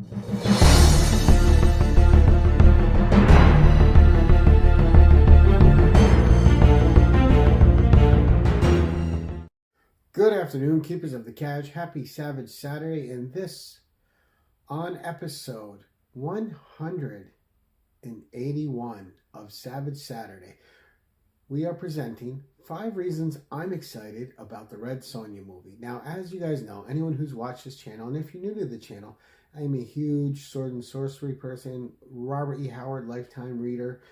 Good afternoon, keepers of the couch. Happy Savage Saturday. And this on episode 181 of Savage Saturday, we are presenting 5 reasons I'm excited about the Red Sonja movie. Now, as you guys know, anyone who's watched this channel, and if you're new to the channel, I'm a huge sword and sorcery person, Robert E. Howard lifetime reader.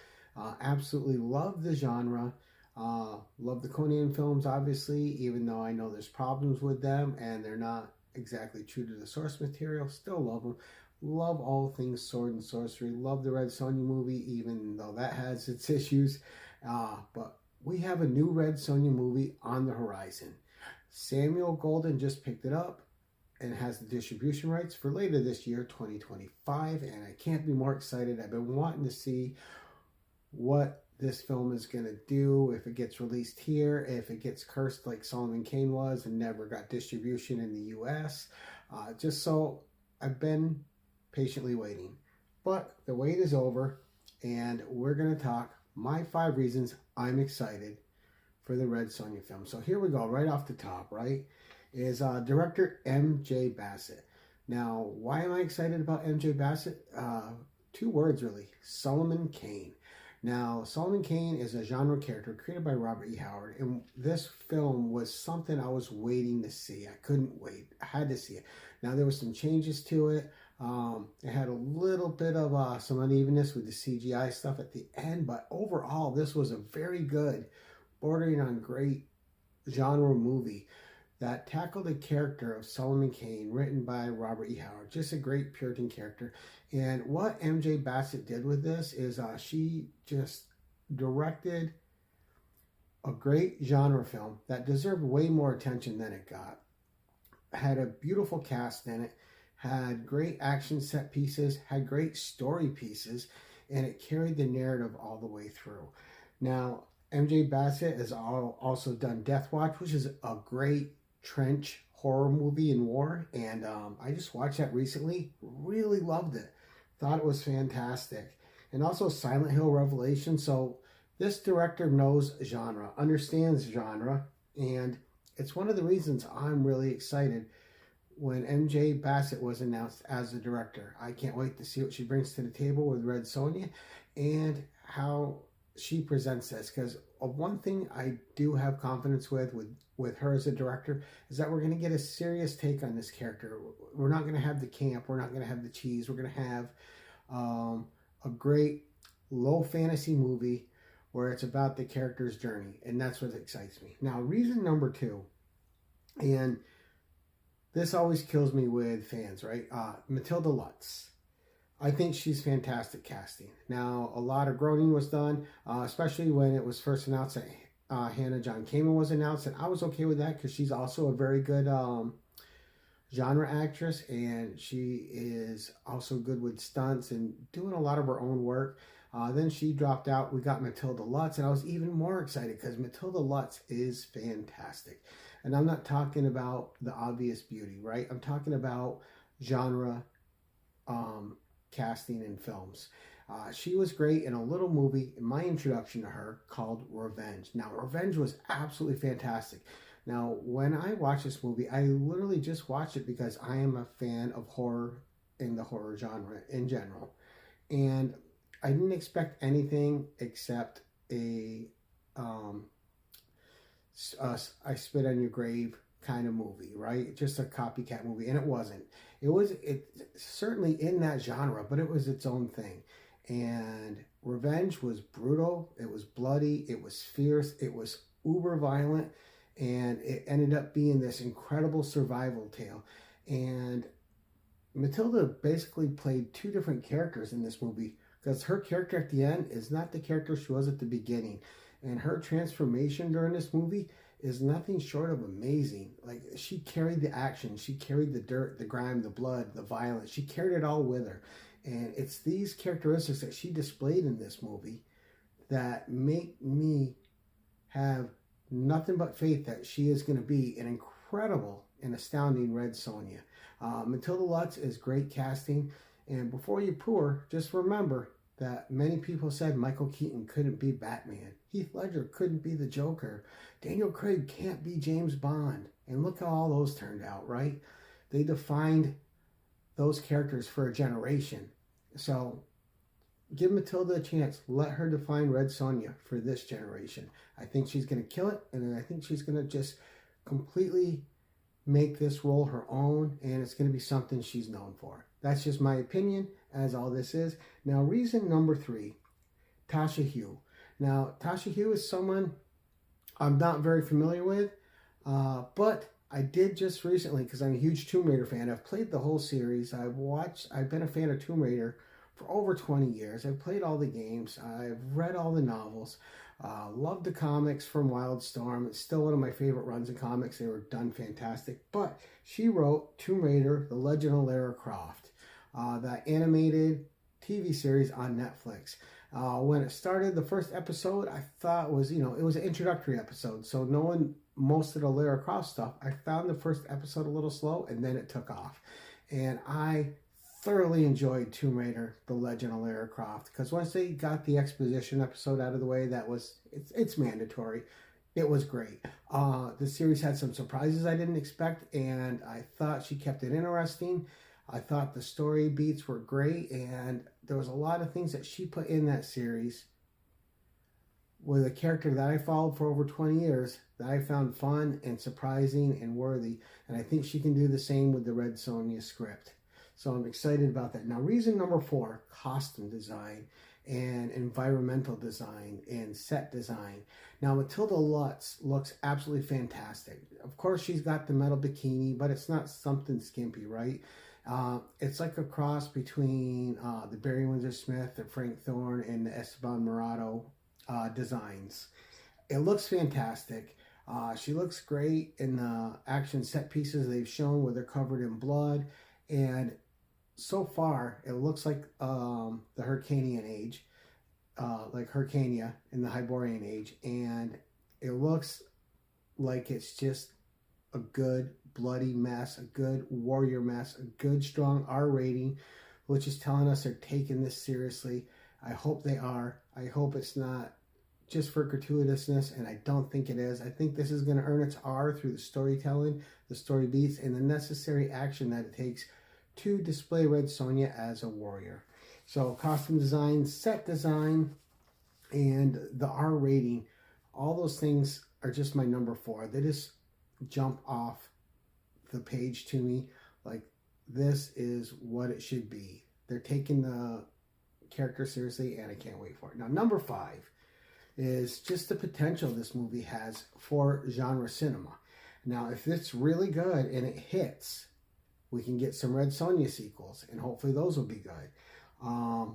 Absolutely love the genre. Love the Conan films, obviously, even though I know there's problems with them and they're not exactly true to the source material. Still love them. Love all things sword and sorcery. Love the Red Sonja movie, even though that has its issues. But we have a new Red Sonja movie on the horizon. Samuel Golden just picked it up and has the distribution rights for later this year, 2025. And I can't be more excited. I've been wanting to see what this film is going to do, if it gets released here, if it gets cursed like Solomon Kane was and never got distribution in the US. Just so I've been patiently waiting. But the wait is over, and we're going to talk my 5 reasons I'm excited for the Red Sonja film. So here we go, right off the top, right, is director MJ Bassett. Now, why am I excited about MJ Bassett? 2 words, really. Solomon Kane. Now, Solomon Kane is a genre character created by Robert E. Howard, and this film was something I was waiting to see. I couldn't wait. I had to see it. Now, there were some changes to it. It had a little bit of some unevenness with the CGI stuff at the end, but overall, this was a very good, bordering on great genre movie that tackled the character of Solomon Kane, written by Robert E. Howard. Just a great Puritan character. And what MJ Bassett did with this is she just directed a great genre film that deserved way more attention than it got. Had a beautiful cast in it, had great action set pieces, had great story pieces, and it carried the narrative all the way through. Now, MJ Bassett has also done Death Watch, which is a great trench horror movie in war, and I just watched that recently. Really loved it. Thought it was fantastic. And also Silent Hill Revelation. So this director knows genre, understands genre, and it's one of the reasons I'm really excited when MJ Bassett was announced as the director. I can't wait to see what she brings to the table with Red Sonja and how she presents this, because one thing I do have confidence with her as a director is that we're going to get a serious take on this character. We're not going to have the camp. We're not going to have the cheese. We're going to have a great low fantasy movie where it's about the character's journey, and that's what excites me. Now, reason number 2, and this always kills me with fans, right? Matilda Lutz. I think she's fantastic casting. Now, a lot of groaning was done, especially when it was first announced that Hannah John Kamen was announced, and I was okay with that because she's also a very good genre actress, and she is also good with stunts and doing a lot of her own work. Then she dropped out. We got Matilda Lutz, and I was even more excited because Matilda Lutz is fantastic. And I'm not talking about the obvious beauty, right? I'm talking about genre casting in films. She was great in a little movie, in my introduction to her, called Revenge. Now, Revenge was absolutely fantastic. Now, when I watched this movie, I literally just watched it because I am a fan of horror and the horror genre in general. And I didn't expect anything except a I Spit on Your Grave kind of movie, right? Just a copycat movie, and it wasn't. It certainly in that genre, but it was its own thing. And Revenge was brutal, it was bloody, it was fierce, it was uber violent, and it ended up being this incredible survival tale. And Matilda basically played 2 different characters in this movie, because her character at the end is not the character she was at the beginning. And her transformation during this movie is nothing short of amazing. Like, she carried the action, she carried the dirt, the grime, the blood, the violence. She carried it all with her. And it's these characteristics that she displayed in this movie that make me have nothing but faith that she is going to be an incredible and astounding Red Sonja. Matilda Lutz is great casting. And before you poo her, just remember that many people said Michael Keaton couldn't be Batman. Heath Ledger couldn't be the Joker. Daniel Craig can't be James Bond. And look how all those turned out, right? They defined those characters for a generation. So give Matilda a chance. Let her define Red Sonja for this generation. I think she's going to kill it, and I think she's going to just completely make this role her own, and it's going to be something she's known for. That's just my opinion, as all this is. Now, reason number 3, Tasha Huo. Now, Tasha Huo is someone I'm not very familiar with, but I did just recently, because I'm a huge Tomb Raider fan. I've played the whole series. I've been a fan of Tomb Raider for over 20 years. I've played all the games. I've read all the novels. Loved the comics from Wildstorm. It's still one of my favorite runs of comics. They were done fantastic. But she wrote Tomb Raider, The Legend of Lara Croft, that animated TV series on Netflix. When it started, the first episode I thought was, it was an introductory episode. So knowing most of the Lara Croft stuff, I found the first episode a little slow, and then it took off. And I thoroughly enjoyed Tomb Raider, The Legend of Lara Croft, because once they got the exposition episode out of the way, it's mandatory. It was great. The series had some surprises I didn't expect, and I thought she kept it interesting. I thought the story beats were great, and there was a lot of things that she put in that series with a character that I followed for over 20 years that I found fun and surprising and worthy, and I think she can do the same with the Red Sonja script. So I'm excited about that. Now, reason number 4, costume design and environmental design and set design. Now, Matilda Lutz looks absolutely fantastic. Of course, she's got the metal bikini, but it's not something skimpy, right? It's like a cross between the Barry Windsor Smith, the Frank Thorne, and the Esteban Murado designs. It looks fantastic. She looks great in the action set pieces they've shown where they're covered in blood. And so far, it looks like the Hyrcanian age, like Hyrcania in the Hyborian age. And it looks like it's just a good bloody mess, a good warrior mess, a good strong R rating, which is telling us they're taking this seriously. I hope they are. I hope it's not just for gratuitousness, and I don't think it is. I think this is going to earn its R through the storytelling, the story beats, and the necessary action that it takes to display Red Sonja as a warrior. So costume design, set design, and the R rating, all those things are just my number 4. They just jump off the page to me like this is what it should be. They're taking the character seriously, and I can't wait for it. Now, number 5 is just the potential this movie has for genre cinema. Now, if it's really good and it hits, we can get some Red Sonja sequels, and hopefully those will be good.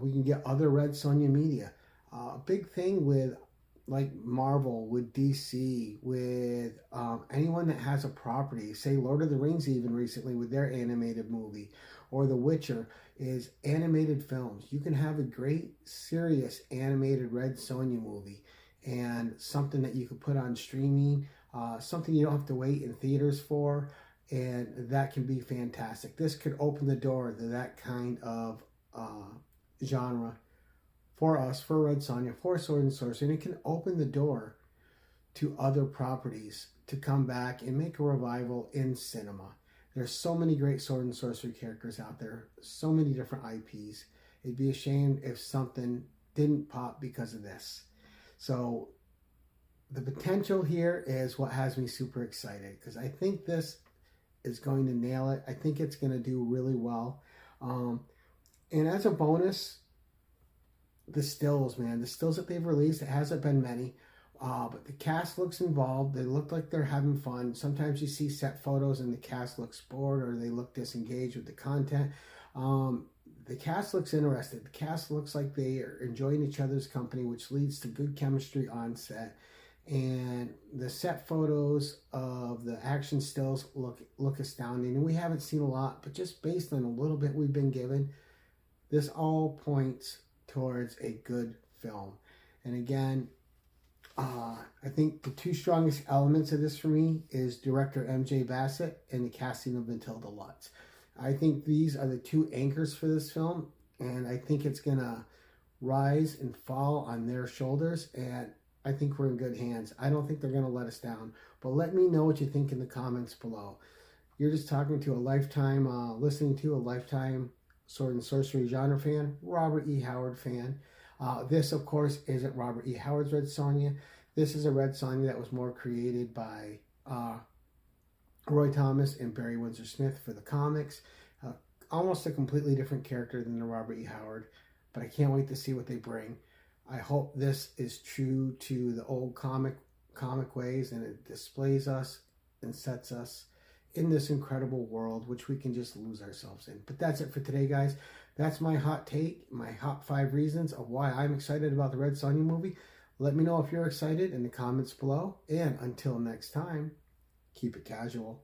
We can get other Red Sonja media. A big thing with like Marvel, with DC, with anyone that has a property, say Lord of the Rings even recently with their animated movie, or The Witcher, is animated films. You can have a great, serious animated Red Sonja movie and something that you could put on streaming, something you don't have to wait in theaters for, and that can be fantastic. This could open the door to that kind of genre for us, for Red Sonja, for Sword and Sorcery, and it can open the door to other properties to come back and make a revival in cinema. There's so many great Sword and Sorcery characters out there, so many different IPs. It'd be a shame if something didn't pop because of this. So the potential here is what has me super excited, because I think this is going to nail it. I think it's going to do really well. And as a bonus, the stills, man. The stills that they've released, it hasn't been many. But the cast looks involved. They look like they're having fun. Sometimes you see set photos and the cast looks bored or they look disengaged with the content. The cast looks interested. The cast looks like they are enjoying each other's company, which leads to good chemistry on set. And the set photos of the action stills look astounding. And we haven't seen a lot, but just based on a little bit we've been given, this all points towards a good film. And again, I think the 2 strongest elements of this for me is director MJ Bassett and the casting of Matilda Lutz. I think these are the two anchors for this film, and I think it's going to rise and fall on their shoulders, and I think we're in good hands. I don't think they're going to let us down, but let me know what you think in the comments below. You're just talking to a lifetime, listening to a lifetime sword and sorcery genre fan, Robert E. Howard fan. This, of course, isn't Robert E. Howard's Red Sonja. This is a Red Sonja that was more created by Roy Thomas and Barry Windsor Smith for the comics. Almost a completely different character than the Robert E. Howard, but I can't wait to see what they bring. I hope this is true to the old comic ways, and it displays us and sets us in this incredible world, which we can just lose ourselves in. But that's it for today, guys. That's my hot take, my hot 5 reasons of why I'm excited about the Red Sonja movie. Let me know if you're excited in the comments below. And until next time, keep it casual.